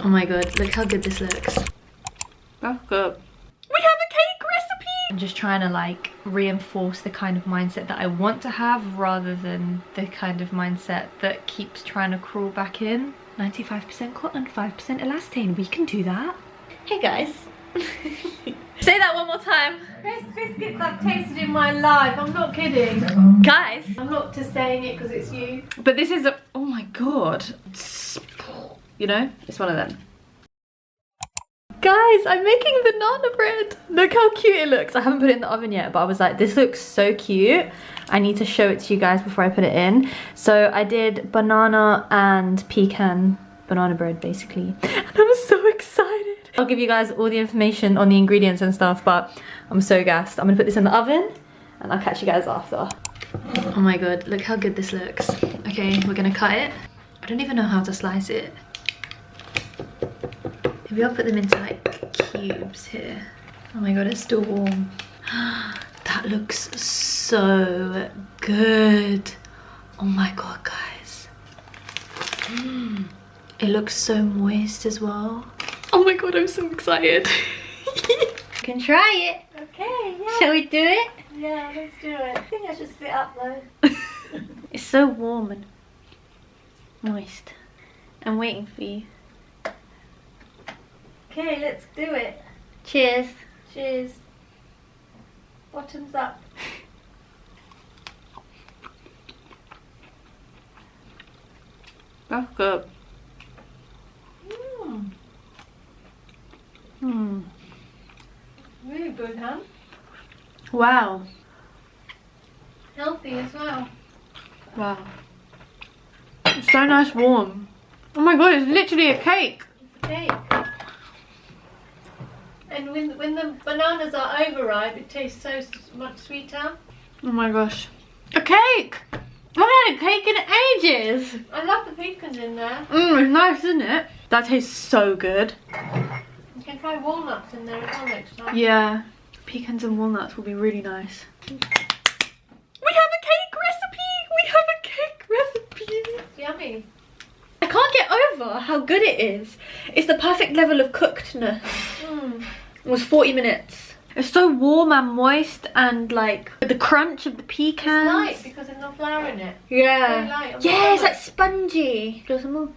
Oh my god, look how good this looks. That's good. We have a cake recipe! I'm just trying to like reinforce the kind of mindset that I want to have rather than the kind of mindset that keeps trying to crawl back in. 95% cotton, 5% elastane. We can do that. Hey guys. Say that one more time. Best biscuits I've tasted in my life. I'm not kidding. Guys. I'm not just saying it because it's you. But this is a, oh my god. You know, it's one of them. Guys, I'm making banana bread. Look how cute it looks. I haven't put it in the oven yet, but I was like, this looks so cute. I need to show it to you guys before I put it in. So I did banana and pecan banana bread basically. And I'm so excited. I'll give you guys all the information on the ingredients and stuff, but I'm so gassed. I'm gonna put this in the oven and I'll catch you guys after. Oh my god, look how good this looks. Okay, we're gonna cut it. I don't even know how to slice it. Maybe I'll put them into like cubes here. Oh my god, it's still warm. That looks so good. Oh my god, guys. It looks so moist as well. Oh my god, I'm so excited. You can try it. Okay, yeah. Shall we do it? Yeah, let's do it. I think I should sit up though. It's so warm and moist. I'm waiting for you. Okay, let's do it. Cheers. Cheers. Bottoms up. That's good. Really good, huh? Wow. Healthy as well. Wow. It's so nice warm. Oh my god, it's literally a cake. It's a cake. And when the bananas are overripe, it tastes so much sweeter. Oh my gosh. A cake! I haven't had a cake in ages. I love the pecans in there. It's nice, isn't it? That tastes so good. You can try walnuts in there as well next time. Yeah. Pecans and walnuts will be really nice. We have a cake recipe! We have a cake recipe! It's yummy. I can't get over how good it is. It's the perfect level of cookedness. It was 40 minutes. It's so warm and moist and like the crunch of the pecans. It's light because there's no flour in it. Yeah. Very light. Yeah, it's like spongy. Do you want some more?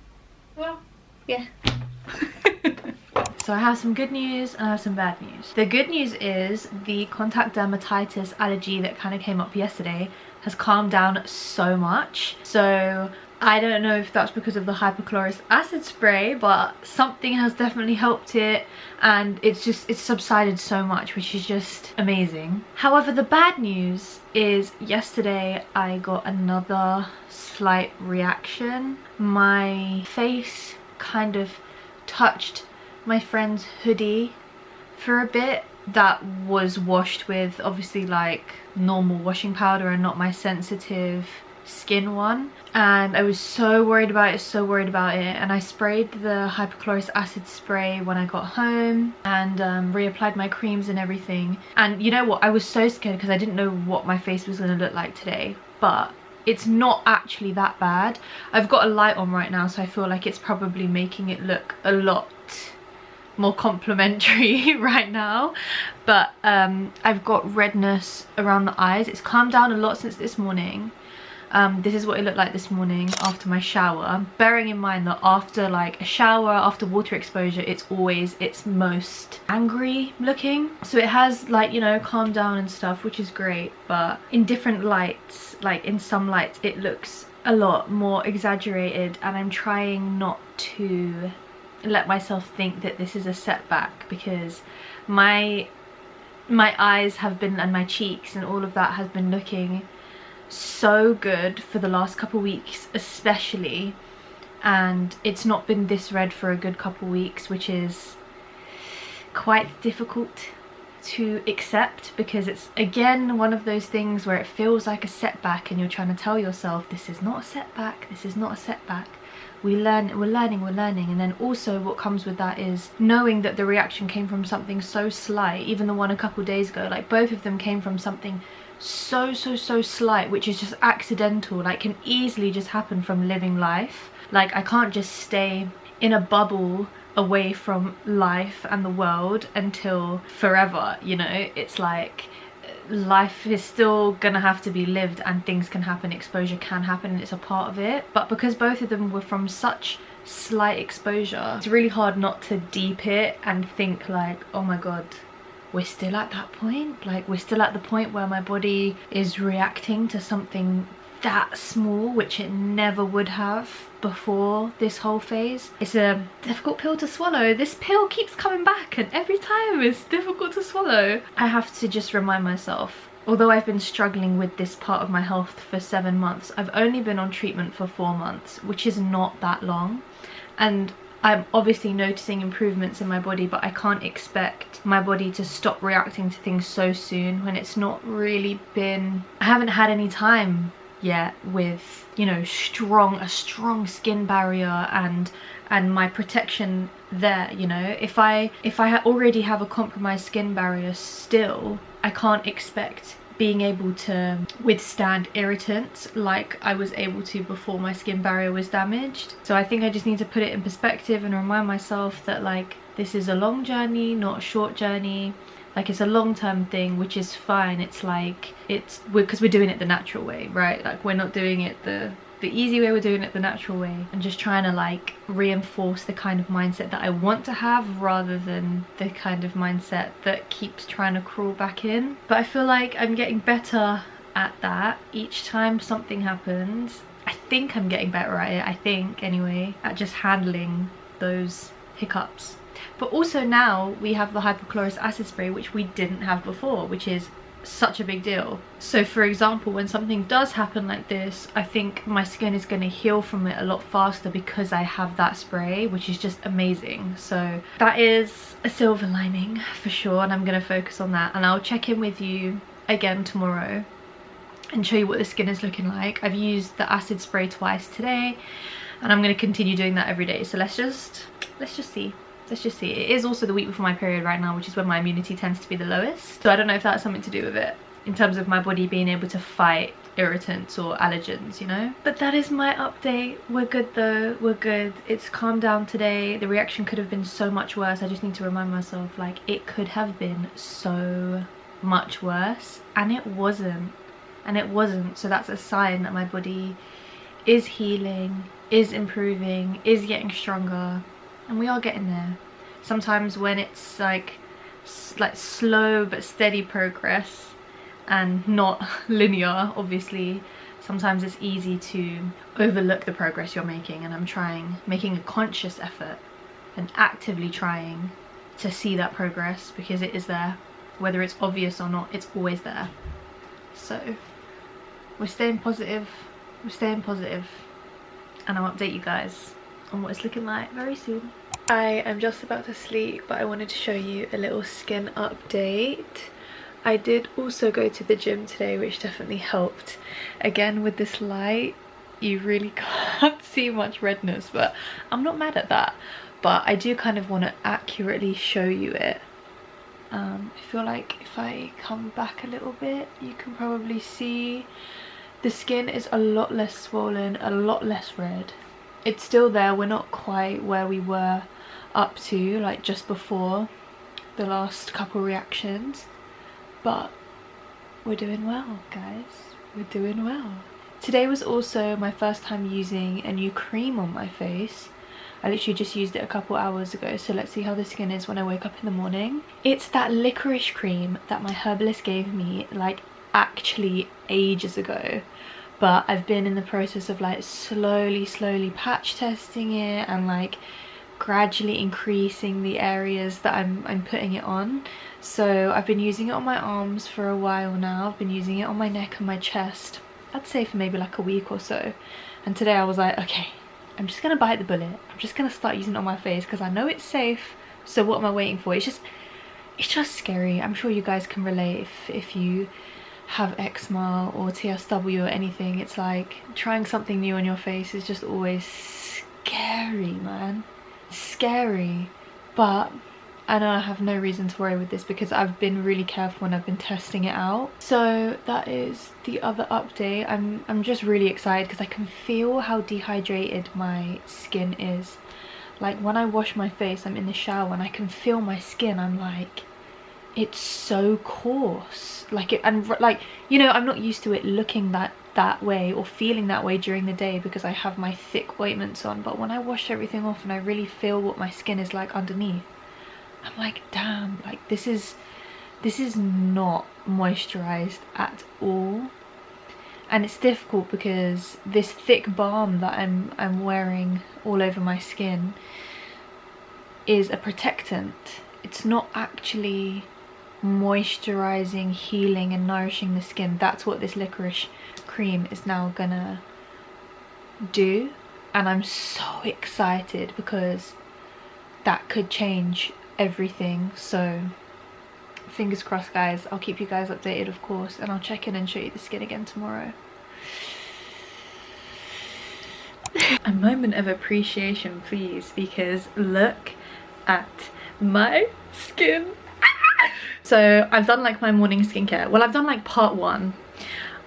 Well, yeah. So I have some good news and I have some bad news. The good news is the contact dermatitis allergy that kind of came up yesterday has calmed down so much. So I don't know if that's because of the hypochlorous acid spray, but something has definitely helped it, and it's subsided so much, which is just amazing. However, the bad news is yesterday I got another slight reaction. My face kind of touched my friend's hoodie for a bit. That was washed with obviously like normal washing powder and not my sensitive skin one, and I was so worried about it, and I sprayed the hypochlorous acid spray when I got home and reapplied my creams and everything. And you know what, I was so scared because I didn't know what my face was going to look like today, but it's not actually that bad. I've got a light on right now, so I feel like it's probably making it look a lot more complimentary right now, but I've got redness around the eyes. It's calmed down a lot since this morning. This is what it looked like this morning after my shower, bearing in mind that after like a shower, after water exposure, it's always its most angry looking. So it has like, you know, calmed down and stuff, which is great, but in different lights, like in some lights it looks a lot more exaggerated, and I'm trying not to let myself think that this is a setback, because my eyes have been, and my cheeks and all of that has been looking so good for the last couple weeks especially, and it's not been this red for a good couple weeks, which is quite difficult to accept, because it's again one of those things where it feels like a setback and you're trying to tell yourself this is not a setback, this is not a setback. We're learning, and then also what comes with that is knowing that the reaction came from something so slight. Even the one a couple days ago, like both of them came from something so slight, which is just accidental, like can easily just happen from living life. Like I can't just stay in a bubble away from life and the world until forever, you know. It's like life is still gonna have to be lived and things can happen, exposure can happen, and it's a part of it. But because both of them were from such slight exposure, it's really hard not to deep it and think like, oh my god, we're still at that point. Like, we're still at the point where my body is reacting to something that small, which it never would have before this whole phase. It's a difficult pill to swallow. This pill keeps coming back and every time it's difficult to swallow. I have to just remind myself, although I've been struggling with this part of my health for 7 months, I've only been on treatment for 4 months, which is not that long. And I'm obviously noticing improvements in my body, but I can't expect my body to stop reacting to things so soon when it's not really been... I haven't had any time yet with, you know, a strong skin barrier and my protection there, you know. If I already have a compromised skin barrier still, I can't expect being able to withstand irritants like I was able to before my skin barrier was damaged. So I think I just need to put it in perspective and remind myself that like, this is a long journey, not a short journey. Like, it's a long-term thing, which is fine. It's like, because we're doing it the natural way, right? Like, we're not doing it the easy way, we're doing it the natural way. And just trying to like reinforce the kind of mindset that I want to have rather than the kind of mindset that keeps trying to crawl back in. But I feel like I'm getting better at that each time something happens. I think I'm getting better at it, I think anyway, at just handling those hiccups. But also now we have the hypochlorous acid spray, which we didn't have before, which is such a big deal. So for example, when something does happen like this, I think my skin is going to heal from it a lot faster because I have that spray, which is just amazing. So that is a silver lining for sure, and I'm going to focus on that. And I'll check in with you again tomorrow and show you what the skin is looking like. I've used the acid spray twice today and I'm going to continue doing that every day. So let's just see. Let's just see. It is also the week before my period right now, which is when my immunity tends to be the lowest. So I don't know if that's something to do with it, in terms of my body being able to fight irritants or allergens, you know. But that is my update. We're good though, we're good. It's calmed down today. The reaction could have been so much worse. I just need to remind myself, like, it could have been so much worse, and it wasn't. So that's a sign that my body is healing, is improving, is getting stronger. And we are getting there. Sometimes when it's like slow but steady progress and not linear, obviously, sometimes it's easy to overlook the progress you're making. And I'm making a conscious effort and actively trying to see that progress, because it is there. Whether it's obvious or not, it's always there. So we're staying positive, and I'll update you guys on what it's looking like very soon. I am just about to sleep, but I wanted to show you a little skin update. I did also go to the gym today, which definitely helped. Again, with this light, you really can't see much redness, but I'm not mad at that. But I do kind of want to accurately show you it. I feel like if I come back a little bit, you can probably see the skin is a lot less swollen, a lot less red. It's still there, we're not quite where we were up to like just before the last couple reactions, but we're doing well, guys, we're doing well. Today was also my first time using a new cream on my face. I literally just used it a couple hours ago, so let's see how the skin is when I wake up in the morning. It's that licorice cream that my herbalist gave me like actually ages ago. But I've been in the process of like slowly patch testing it and like gradually increasing the areas that I'm putting it on. So I've been using it on my arms for a while now. I've been using it on my neck and my chest, I'd say for maybe like a week or so. And today I was like, okay, I'm just gonna bite the bullet. I'm just gonna start using it on my face because I know it's safe. So what am I waiting for? It's just scary. I'm sure you guys can relate if you have eczema or TSW or anything. It's like trying something new on your face is just always scary, man. Scary. But I know I have no reason to worry with this because I've been really careful when I've been testing it out. So that is the other update. I'm just really excited because I can feel how dehydrated my skin is. Like when I wash my face, I'm in the shower and I can feel my skin. I'm like, it's so coarse. Like it, and like, you know, I'm not used to it looking that way or feeling that way during the day because I have my thick ointments on. But when I wash everything off and I really feel what my skin is like underneath, I'm like, damn, like this is not moisturized at all. And it's difficult because this thick balm that I'm wearing all over my skin is a protectant. It's not actually moisturizing, healing and nourishing the skin. That's what this licorice cream is now gonna do, and I'm so excited because that could change everything. So fingers crossed, guys. I'll keep you guys updated, of course, and I'll check in and show you the skin again tomorrow. A moment of appreciation, please, because look at my skin. So I've done like my morning skincare. Well, I've done like part 1.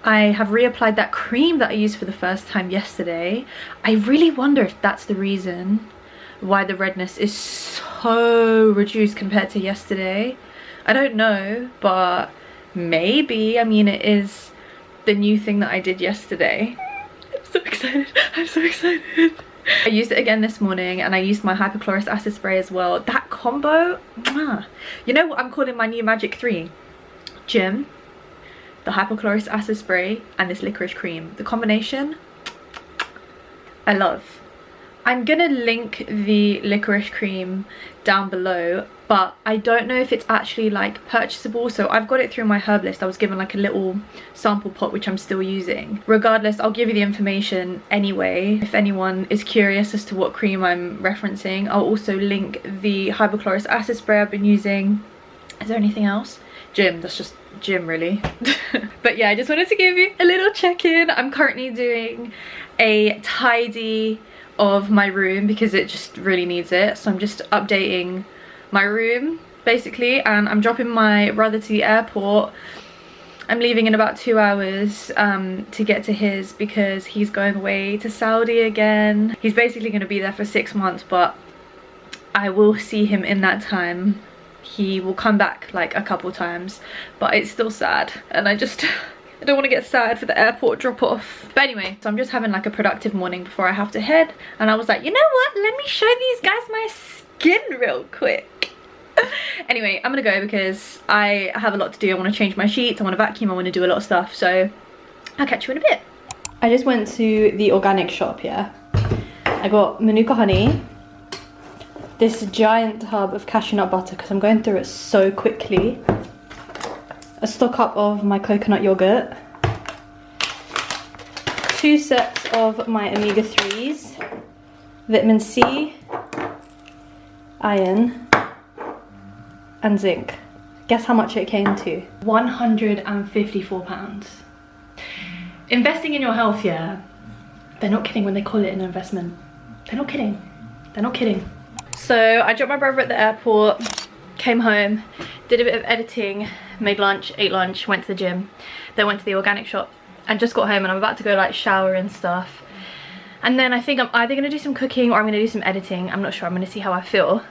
I have reapplied that cream that I used for the first time yesterday. I really wonder if that's the reason why the redness is so reduced compared to yesterday. I don't know, but maybe. I mean, it is the new thing that I did yesterday. I'm so excited. I'm so excited. I used it again this morning, and I used my hypochlorous acid spray as well. That combo, you know what I'm calling my new magic 3? Gym, the hypochlorous acid spray, and this licorice cream. The combination, I love. I'm gonna link the licorice cream down below, but I don't know if it's actually like purchasable. So I've got it through my Herbalist. I was given like a little sample pot, which I'm still using. Regardless, I'll give you the information anyway if anyone is curious as to what cream I'm referencing. I'll also link the hypochlorous acid spray I've been using. Is there anything else? Gym, that's just gym really. But yeah, I just wanted to give you a little check-in. I'm currently doing a tidy of my room because it just really needs it. So I'm just updating my room basically, and I'm dropping my brother to the airport. I'm leaving in about 2 hours to get to his, because he's going away to Saudi again. He's basically going to be there for 6 months, but I will see him in that time. He will come back like a couple times, but it's still sad, and I don't want to get sad for the airport drop off. But anyway, so I'm just having like a productive morning before I have to head, and I was like, you know what, let me show these guys my skin real quick. Anyway, I'm gonna go because I have a lot to do. I want to change my sheets, I want to vacuum, I want to do a lot of stuff, so I'll catch you in a bit. I just went to the organic shop, yeah. I got Manuka honey, this giant tub of cashew nut butter because I'm going through it so quickly, a stock up of my coconut yogurt, 2 sets of my omega-3s, vitamin C, iron, and zinc. Guess how much it came to? £154. Investing in your health, yeah. They're not kidding when they call it an investment. They're not kidding. They're not kidding. So I dropped my brother at the airport, came home, did a bit of editing, made lunch, ate lunch, went to the gym, then went to the organic shop, and just got home, and I'm about to go like shower and stuff. And then I think I'm either gonna do some cooking or I'm gonna do some editing. I'm not sure, I'm gonna see how I feel.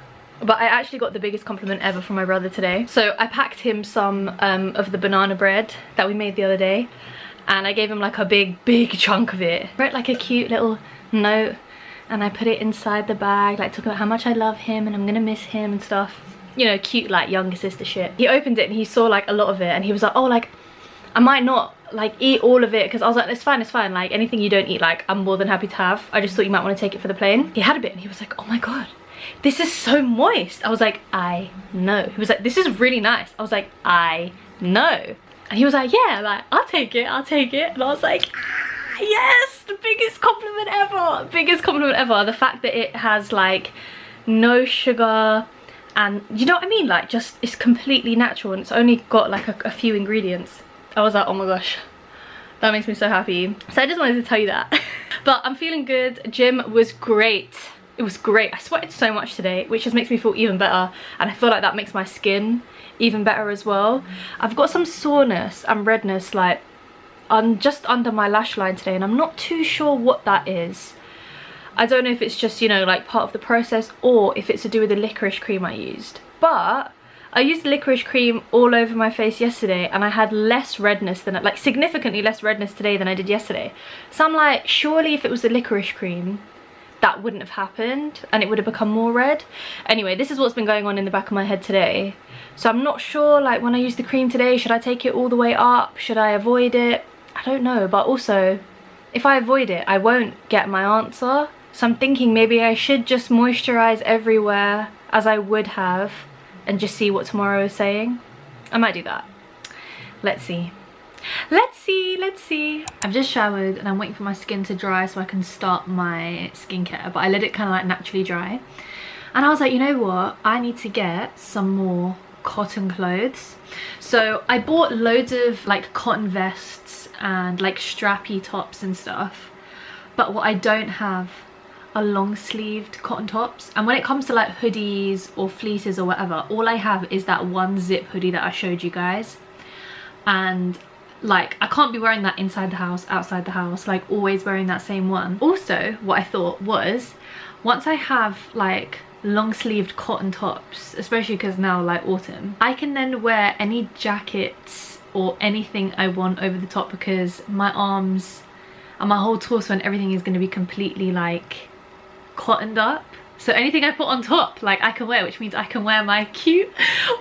But I actually got the biggest compliment ever from my brother today. So I packed him some of the banana bread that we made the other day, and I gave him like a big chunk of it. I wrote like a cute little note, and I put it inside the bag, like talking about how much I love him and I'm gonna miss him and stuff. You know, cute like younger sister shit. He opened it and he saw like a lot of it, and he was like, oh, like I might not like eat all of it, because I was like, it's fine, like anything you don't eat, like I'm more than happy to have. I just thought you might want to take it for the plane. He had a bit and he was like, oh my god, this is so moist. I was like, I know. He was like, this is really nice. I was like, I know. And he was like, yeah, like I'll take it. And I was like, ah, yes, the biggest compliment ever. Biggest compliment ever. The fact that it has like no sugar, and you know what I mean, like just it's completely natural, and it's only got like a few ingredients. I was like, oh my gosh, that makes me so happy. So I just wanted to tell you that. But I'm feeling good. Gym was great. It was great. I sweated so much today, which just makes me feel even better, and I feel like that makes my skin even better as well. I've got some soreness and redness like just under my lash line today, and I'm not too sure what that is. I don't know if it's just, you know, like part of the process, or if it's to do with the licorice cream I used. But I used licorice cream all over my face yesterday and I had less redness than, like significantly less redness today than I did yesterday. So I'm like, surely if it was the licorice cream, that wouldn't have happened and it would have become more red. Anyway, this is what's been going on in the back of my head today. So I'm not sure, like when I use the cream today, should I take it all the way up? Should I avoid it? I don't know, but also if I avoid it, I won't get my answer. So I'm thinking maybe I should just moisturize everywhere as I would have and just see what tomorrow is saying. I might do that. Let's see. Let's see. I've just showered and I'm waiting for my skin to dry so I can start my skincare, but I let it kind of like naturally dry. And I was like, you know what? I need to get some more cotton clothes. So I bought loads of like cotton vests and like strappy tops and stuff. But what I don't have are long sleeved cotton tops. And when it comes to like hoodies or fleeces or whatever, all I have is that one zip hoodie that I showed you guys. And like I can't be wearing that inside the house, outside the house, like always wearing that same one. Also, what I thought was, once I have like long sleeved cotton tops, especially because now like autumn, I can then wear any jackets or anything I want over the top, because my arms and my whole torso and everything is going to be completely like cottoned up. So anything I put on top, like I can wear, which means I can wear my cute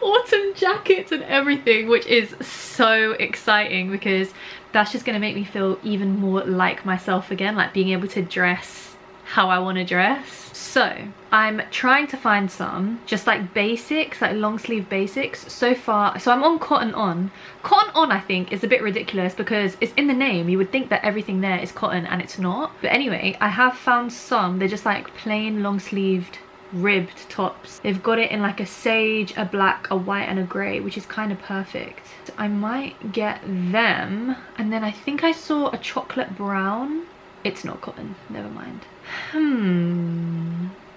autumn jackets and everything, which is so exciting because that's just gonna make me feel even more like myself again, like being able to dress how I want to dress. So I'm trying to find some just like basics, like long sleeve basics so far. So I'm on cotton on. Cotton on I think is a bit ridiculous because it's in the name. You would think that everything there is cotton and it's not. But anyway, I have found some. They're just like plain long sleeved ribbed tops. They've got it in like a sage, a black, a white and a grey, which is kind of perfect. So I might get them. And then I think I saw a chocolate brown. It's not cotton, never mind.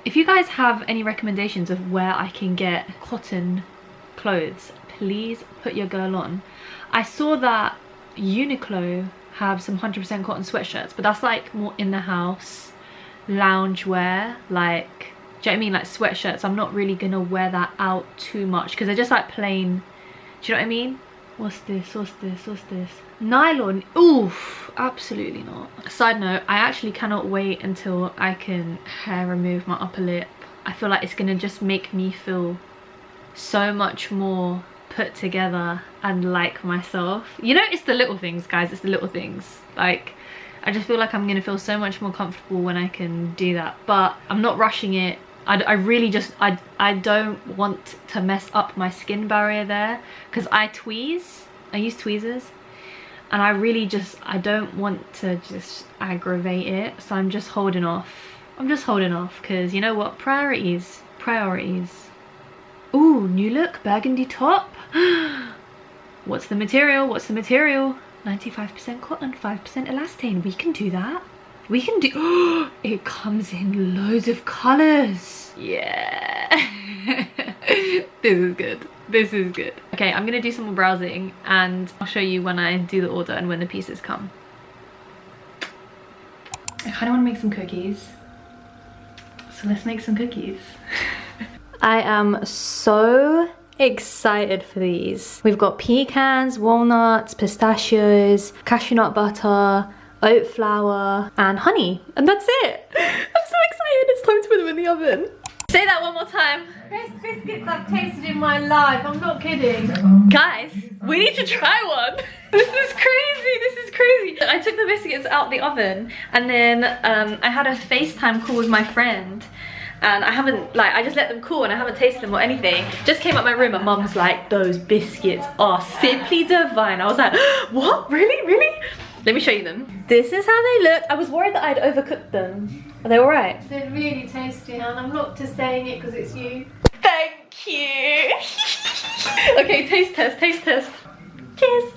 If you guys have any recommendations of where I can get cotton clothes, please put your girl on. I saw that Uniqlo have some 100% cotton sweatshirts, but that's like more in the house lounge wear, like, do you know what I mean, like sweatshirts. I'm not really gonna wear that out too much because they're just like plain, do you know what I mean? What's this? Nylon. Oof, absolutely not. Side note, I actually cannot wait until I can hair remove my upper lip. I feel like it's gonna just make me feel so much more put together and like myself. You know, it's the little things, guys. It's the little things. Like, I just feel like I'm gonna feel so much more comfortable when I can do that. But I'm not rushing it. I really just, I don't want to mess up my skin barrier there because I tweeze. I use tweezers and I really just, I don't want to just aggravate it. So I'm just holding off. I'm just holding off because you know what? Priorities. Ooh, new look, burgundy top. What's the material? 95% cotton, 5% elastane. We can do that. We can do, it comes in loads of colors. Yeah. This is good. Okay, I'm gonna do some more browsing and I'll show you when I do the order and when the pieces come. I kind of want to make some cookies. So let's make some cookies. I am so excited for these. We've got pecans, walnuts, pistachios, cashew nut butter, oat flour and honey, and that's it. I'm so excited. It's time to put them in the oven. Say that one more time. Best biscuits I've tasted in my life. I'm not kidding. Guys, we need to try one. This is crazy. I took the biscuits out the oven and then I had a FaceTime call with my friend. And I haven't, like, I just let them cool and I haven't tasted them or anything. Just came up my room and mum's like, those biscuits are simply divine. I was like, what? Really? Let me show you them. This is how they look. I was worried that I'd overcooked them. Are they all right? They're really tasty, and I'm not just saying it because it's you. Thank you. Okay, taste test. Cheers.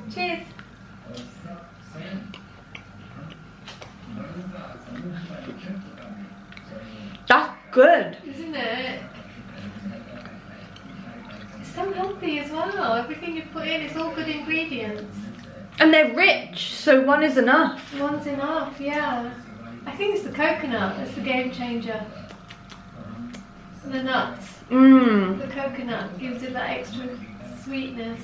That's good. Isn't it? It's so healthy as well. Everything you put in is all good ingredients. And they're rich, so one is enough. One's enough, yeah. I think it's the coconut. It's the game changer. And the nuts. The coconut gives it that extra sweetness.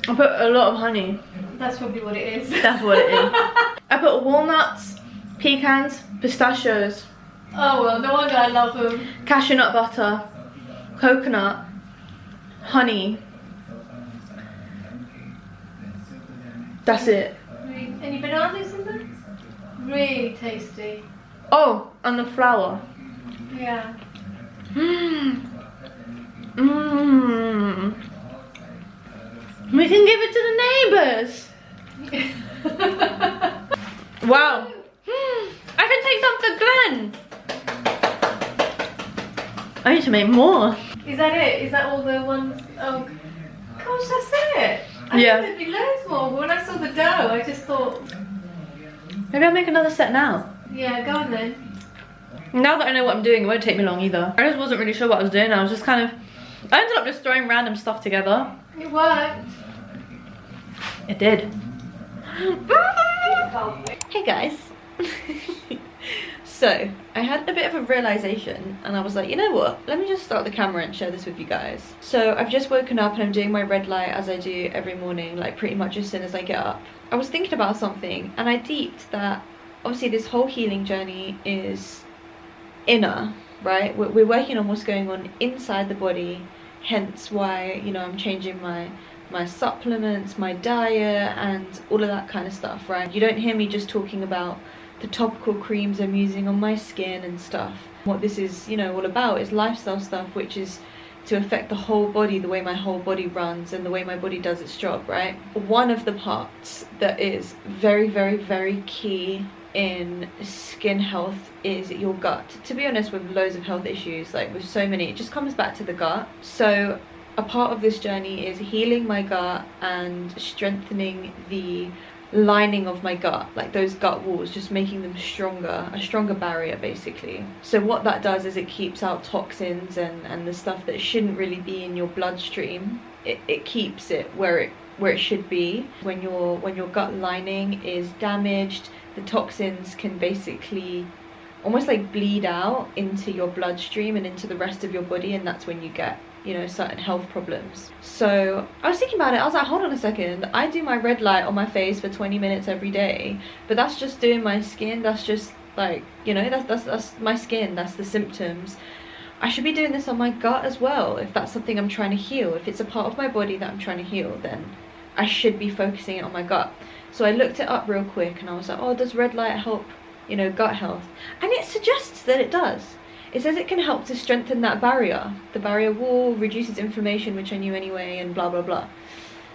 I put a lot of honey. That's probably what it is. That's what it is. I put walnuts, pecans, pistachios. Oh well, no wonder I love them. Cashew nut butter, coconut, honey. That's it. Any bananas in there? Really tasty. Oh, and the flour. Yeah. Mmm. Mmm. We can give it to the neighbours. Wow. I can take some for Glenn. I need to make more. Is that it? Is that all the ones? Oh, gosh, that's it. I Yeah. thought there'd be loads more, but when I saw the dough, I just thought, Maybe I'll make another set now. yeah, go on then. Now that I know what I'm doing, it won't take me long either. I just wasn't really sure what I was doing. I was just kind of, I ended up just throwing random stuff together. It worked. It did. Hey guys. So, I had a bit of a realization and I was like, you know what? Let me just start the camera and share this with you guys. So, I've just woken up and I'm doing my red light as I do every morning, like pretty much as soon as I get up. I was thinking about something and I deeped that obviously this whole healing journey is inner, right? We're working on what's going on inside the body, hence why, you know, I'm changing my supplements, my diet and all of that kind of stuff, right? You don't hear me just talking about the topical creams I'm using on my skin and stuff. What this is, you know, all about is lifestyle stuff, which is to affect the whole body, the way my whole body runs and the way my body does its job, right? One of the parts that is very, very, very key in skin health is your gut. To be honest, with loads of health issues, like with so many, it just comes back to the gut. So a part of this journey is healing my gut and strengthening the lining of my gut, like those gut walls, just making them stronger, a stronger barrier basically. So what that does is it keeps out toxins and the stuff that shouldn't really be in your bloodstream. It keeps it where it should be. When your gut lining is damaged, the toxins can basically almost like bleed out into your bloodstream and into the rest of your body, and that's when you get, you know, certain health problems. So I was thinking about it, I was like, hold on a second, I do my red light on my face for 20 minutes every day, but that's just doing my skin, that's just like, you know, that's my skin, that's the symptoms. I should be doing this on my gut as well. If that's something I'm trying to heal, if it's a part of my body that I'm trying to heal, then I should be focusing it on my gut. So I looked it up real quick and I was like, oh, does red light help, you know, gut health? And it suggests that it does. It says it can help to strengthen that barrier. The barrier wall reduces inflammation, which I knew anyway, and blah, blah, blah.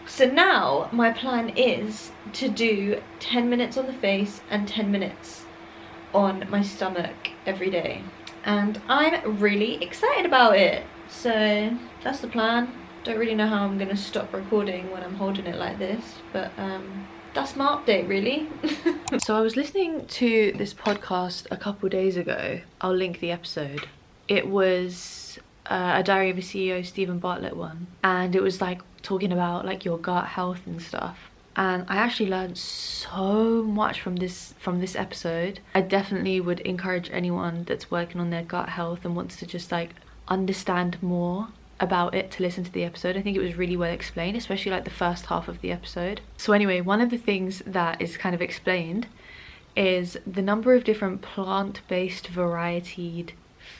So now my plan is to do 10 minutes on the face and 10 minutes on my stomach every day. And I'm really excited about it. So that's the plan. Don't really know how I'm going to stop recording when I'm holding it like this, but that's my update really. So I was listening to this podcast a couple days ago. I'll link the episode. It was a Diary of a CEO Stephen Bartlett one, and it was like talking about like your gut health and stuff, and I actually learned so much from this episode. I definitely would encourage anyone that's working on their gut health and wants to just like understand more about it to listen to the episode. I think it was really well explained, especially like the first half of the episode. So anyway, one of the things that is kind of explained is the number of different plant-based varietied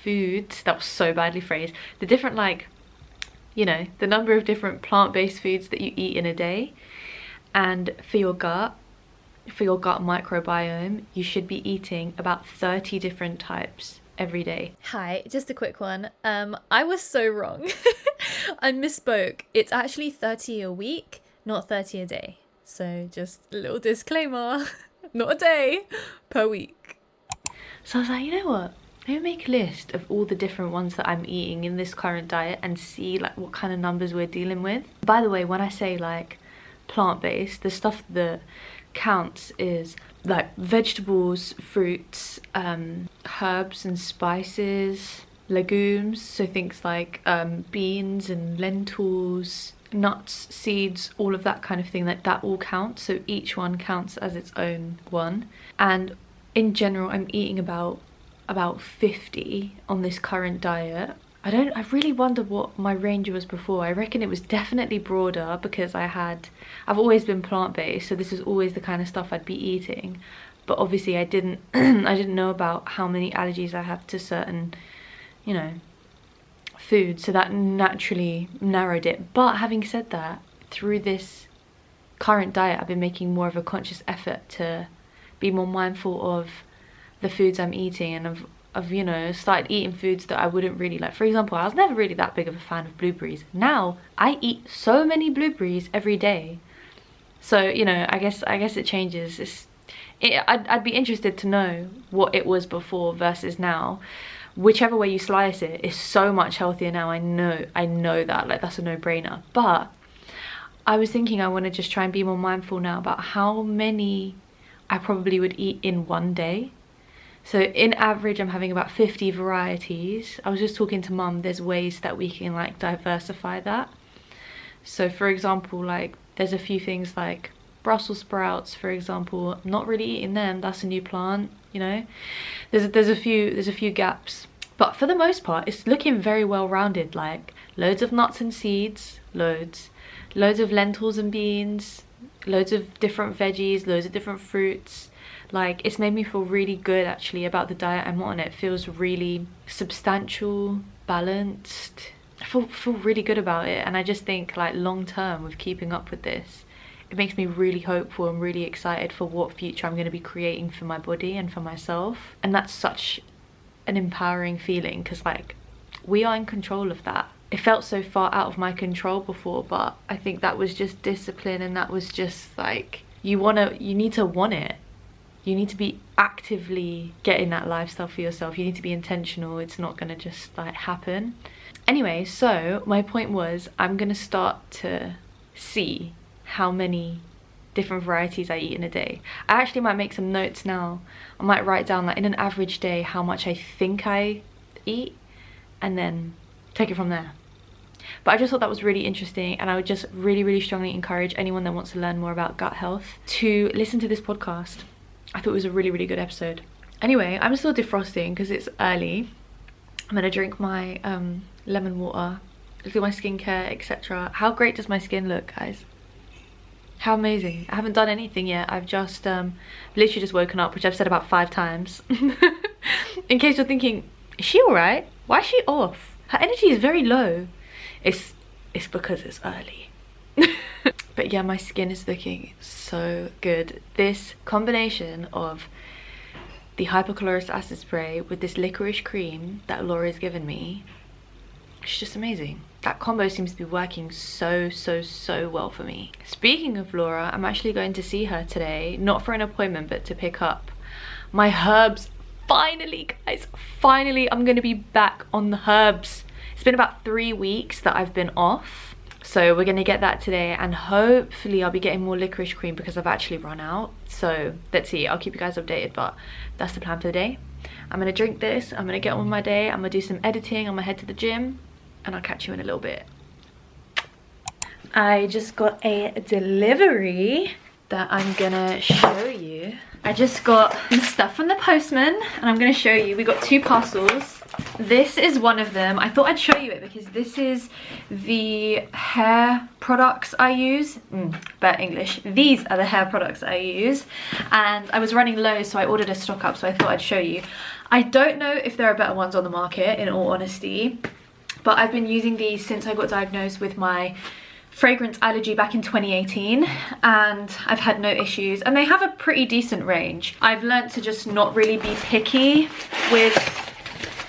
foods. That was so badly phrased. The different, like, you know, the number of different plant-based foods that you eat in a day. And for your gut microbiome, you should be eating about 30 different types every day. Hi, just a quick one. I was so wrong. I misspoke. It's actually 30 a week, not 30 a day. So just a little disclaimer, not a day, per week. So I was like, you know what? Let me make a list of all the different ones that I'm eating in this current diet and see like what kind of numbers we're dealing with. By the way, when I say like plant-based, the stuff that counts is like vegetables, fruits, herbs and spices, legumes, so things like beans and lentils, nuts, seeds, all of that kind of thing, like that all counts. So each one counts as its own one. And in general I'm eating about 50 on this current diet. I really wonder what my range was before. I reckon it was definitely broader because I've always been plant-based, so this is always the kind of stuff I'd be eating. But obviously I didn't I didn't know about how many allergies I have to certain, you know, foods, so that naturally narrowed it. But having said that, through this current diet I've been making more of a conscious effort to be more mindful of the foods I'm eating, and I've you know, started eating foods that I wouldn't really like. For example, I was never really that big of a fan of blueberries. Now I eat so many blueberries every day. So, you know, I guess it changes. I'd be interested to know what it was before versus now. Whichever way you slice it, it's so much healthier now. I know that, like, that's a no-brainer. But I was thinking I want to just try and be more mindful now about how many I probably would eat in one day. So in average I'm having about 50 varieties. I was just talking to mum, there's ways that we can like diversify that. So for example, like there's a few things like Brussels sprouts, for example. I'm not really eating them, that's a new plant, you know. There's a few gaps, but for the most part it's looking very well rounded. Like loads of nuts and seeds, loads of lentils and beans, loads of different veggies, loads of different fruits. Like, it's made me feel really good actually about the diet I'm on. It feels really substantial, balanced. I feel really good about it, and I just think like long term with keeping up with this, it makes me really hopeful and really excited for what future I'm going to be creating for my body and for myself. And that's such an empowering feeling, because like we are in control of that. It felt so far out of my control before, but I think that was just discipline, and that was just like, you need to want it. You need to be actively getting that lifestyle for yourself. You need to be intentional. It's not gonna just like happen. Anyway, so my point was, I'm gonna start to see how many different varieties I eat in a day. I actually might make some notes now. I might write down like in an average day how much I think I eat, and then take it from there. But I just thought that was really interesting, and I would just really strongly encourage anyone that wants to learn more about gut health to listen to this podcast. I thought it was a really good episode. Anyway, I'm still defrosting because it's early. I'm gonna drink my lemon water, look at my skincare, etc. How great does my skin look, guys? How amazing. I haven't done anything yet. I've just literally just woken up, which I've said about 5 times. In case you're thinking, is she alright? Why is she off? Her energy is very low. It's because it's early. But yeah, my skin is looking so good. This combination of the hypochlorous acid spray with this licorice cream that Laura's given me, it's just amazing. That combo seems to be working so well for me. Speaking of Laura, I'm actually going to see her today, not for an appointment, but to pick up my herbs. Finally, guys, finally I'm gonna be back on the herbs. It's been about 3 weeks that I've been off. So we're gonna get that today, and hopefully I'll be getting more licorice cream because I've actually run out. So let's see, I'll keep you guys updated, but that's the plan for the day. I'm gonna drink this, I'm gonna get on with my day, I'm gonna do some editing, I'm gonna head to the gym, and I'll catch you in a little bit. I just got a delivery that I'm gonna show you. I just got stuff from the postman, and I'm gonna show you. We got 2 parcels. This is one of them. I thought I'd show you it because this is the hair products I use. Bad English. These are the hair products I use, and I was running low, so I ordered a stock up, so I thought I'd show you. I don't know if there are better ones on the market, in all honesty, but I've been using these since I got diagnosed with my fragrance allergy back in 2018, and I've had no issues, and they have a pretty decent range. I've learned to just not really be picky with,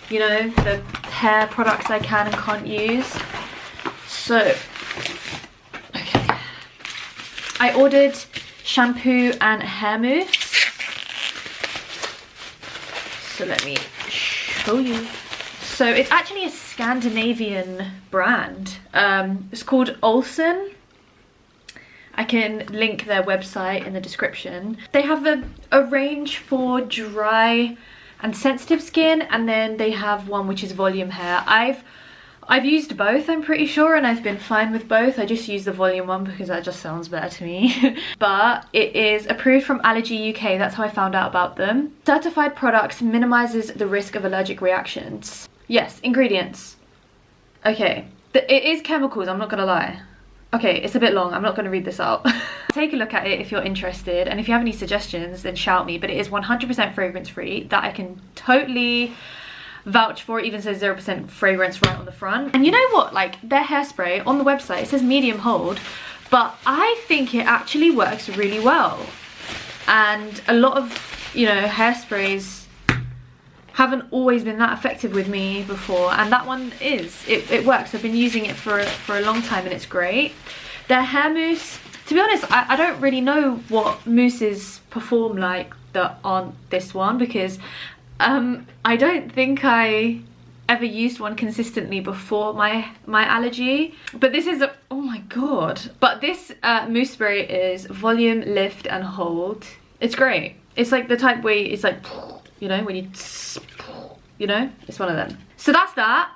you know, the hair products I can and can't use. So, okay. I ordered shampoo and hair mousse. So let me show you. So it's actually a Scandinavian brand. It's called Olsen. I can link their website in the description. They have a range for dry and sensitive skin, and then they have one which is volume hair. I've used both, I'm pretty sure, and I've been fine with both. I just use the volume one because that just sounds better to me. But it is approved from Allergy UK, that's how I found out about them. Certified products minimizes the risk of allergic reactions. Yes, ingredients. Okay, it is chemicals, I'm not gonna lie. Okay, it's a bit long, I'm not gonna read this out. Take a look at it if you're interested, and if you have any suggestions, then shout me. But it is 100% fragrance free, that I can totally vouch for. It even says 0% fragrance right on the front. And you know what, like their hairspray on the website, it says medium hold, but I think it actually works really well. And a lot of, you know, hairsprays haven't always been that effective with me before, and that one is. It works. I've been using it for a long time and it's great. Their hair mousse, to be honest, I don't really know what mousses perform like that aren't this one, because I don't think I ever used one consistently before my allergy. But this is oh my god. But this mousse spray is volume, lift and hold. It's great. It's like the type where it's like, you know, when you know, it's one of them. So that's that.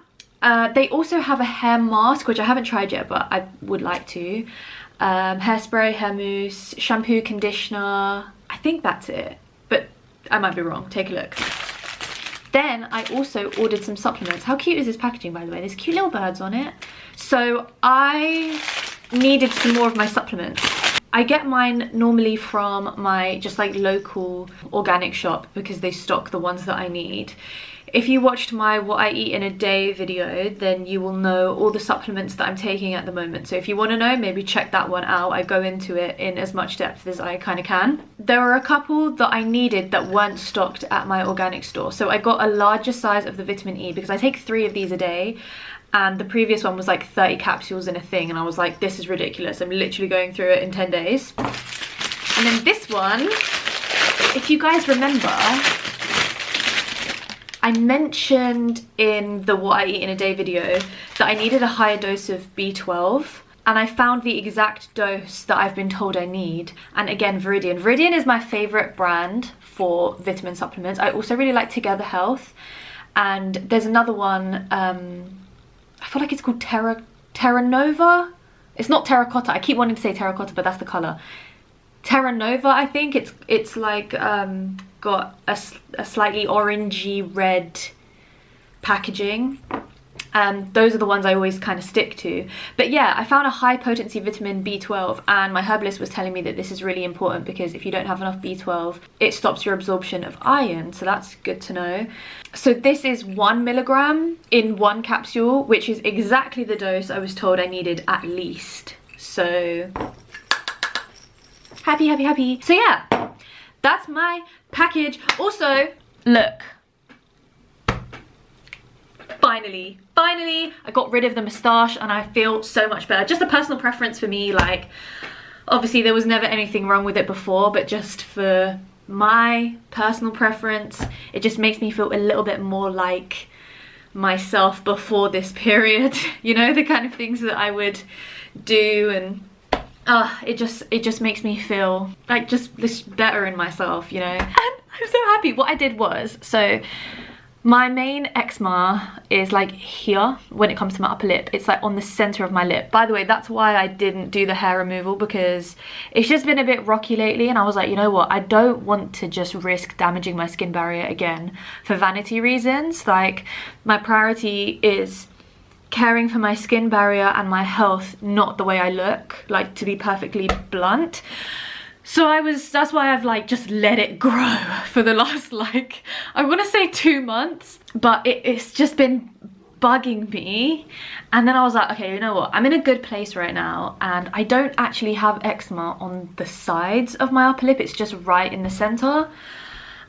They also have a hair mask, which I haven't tried yet, but I would like to. Hairspray, hair mousse, shampoo, conditioner. I think that's it, but I might be wrong. Take a look. Then I also ordered some supplements. How cute is this packaging, by the way? There's cute little birds on it. So I needed some more of my supplements. I get mine normally from my just like local organic shop because they stock the ones that I need. If you watched my what I eat in a day video, then you will know all the supplements that I'm taking at the moment. So if you want to know, maybe check that one out. I go into it in as much depth as I kind of can. There were a couple that I needed that weren't stocked at my organic store. So I got a larger size of the vitamin E because I take 3 of these a day. And the previous one was like 30 capsules in a thing. And I was like, this is ridiculous. I'm literally going through it in 10 days. And then this one, if you guys remember, I mentioned in the what I eat in a day video that I needed a higher dose of B12, and I found the exact dose that I've been told I need. And again, Viridian. Viridian is my favorite brand for vitamin supplements. I also really like Together Health, and there's another one, I feel like it's called Terra Nova. It's not terracotta. I keep wanting to say terracotta, but that's the color. Terra Nova, I think. It's like got a slightly orangey red packaging. Those are the ones I always kind of stick to. But yeah, I found a high potency vitamin B12, and my herbalist was telling me that this is really important because if you don't have enough B12, it stops your absorption of iron. So that's good to know. So this is 1 milligram in 1 capsule, which is exactly the dose I was told I needed at least. So happy, happy, happy. So yeah, that's my package. Also, look. Finally, I got rid of the moustache and I feel so much better. Just a personal preference for me, like, obviously there was never anything wrong with it before, but just for my personal preference, it just makes me feel a little bit more like myself before this period. You know, the kind of things that I would do, and it just makes me feel like just this better in myself, you know. And I'm so happy. What I did was, so my main eczema is like here when it comes to my upper lip. It's like on the center of my lip. By the way, that's why I didn't do the hair removal, because it's just been a bit rocky lately, and I was like, you know what, I don't want to just risk damaging my skin barrier again for vanity reasons. Like, my priority is caring for my skin barrier and my health, not the way I look, like, to be perfectly blunt. So that's why I've like just let it grow for the last, like, I want to say 2 months, but it's just been bugging me. And then I was like, okay, you know what, I'm in a good place right now, and I don't actually have eczema on the sides of my upper lip, it's just right in the center.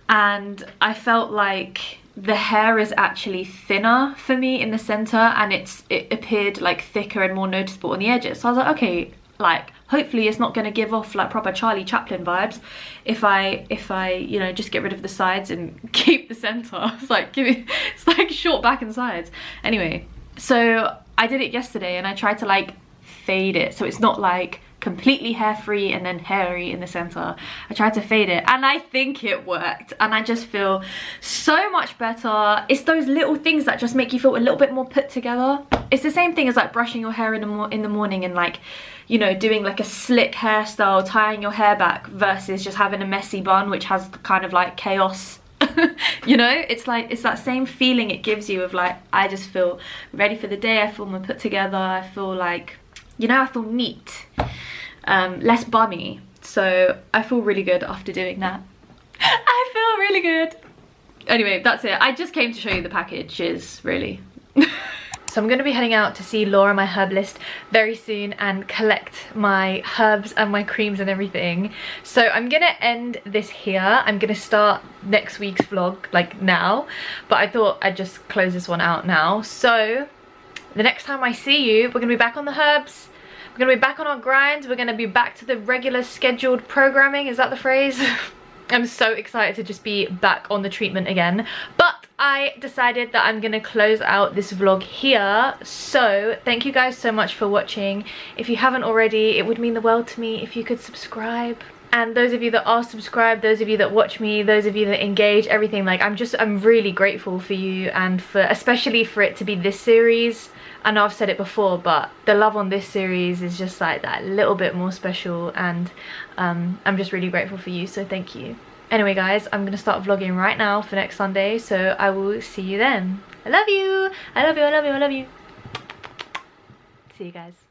And I felt like the hair is actually thinner for me in the center, and it appeared like thicker and more noticeable on the edges. So I was like, okay, like, hopefully it's not going to give off like proper Charlie Chaplin vibes if I you know, just get rid of the sides and keep the center. It's like it's like short back and sides. Anyway, so I did it yesterday and I tried to like fade it so it's not like completely hair free and then hairy in the center. I tried to fade it and I think it worked, and I just feel so much better. It's those little things that just make you feel a little bit more put together. It's the same thing as like brushing your hair in the morning and like, you know, doing like a slick hairstyle, tying your hair back versus just having a messy bun which has kind of like chaos. You know, it's like, it's that same feeling it gives you of like, I just feel ready for the day, I feel more put together, I feel like, you know, I feel neat, less bummy. So I feel really good after doing that. I feel really good. Anyway, that's it. I just came to show you the packages, really. So I'm going to be heading out to see Laura, my herbalist, very soon and collect my herbs and my creams and everything. So I'm going to end this here. I'm going to start next week's vlog like now, but I thought I'd just close this one out now. So the next time I see you, we're going to be back on the herbs. We're going to be back on our grinds. We're going to be back to the regular scheduled programming. Is that the phrase? I'm so excited to just be back on the treatment again. But I decided that I'm gonna close out this vlog here. So thank you guys so much for watching. If you haven't already, it would mean the world to me if you could subscribe. And those of you that are subscribed, those of you that watch me, those of you that engage, everything, like I'm really grateful for you, and for especially for it to be this series. I know I've said it before, but the love on this series is just like that little bit more special, and I'm just really grateful for you, so thank you. Anyway guys, I'm gonna start vlogging right now for next Sunday, so I will see you then. I love you! I love you, I love you, I love you. See you guys.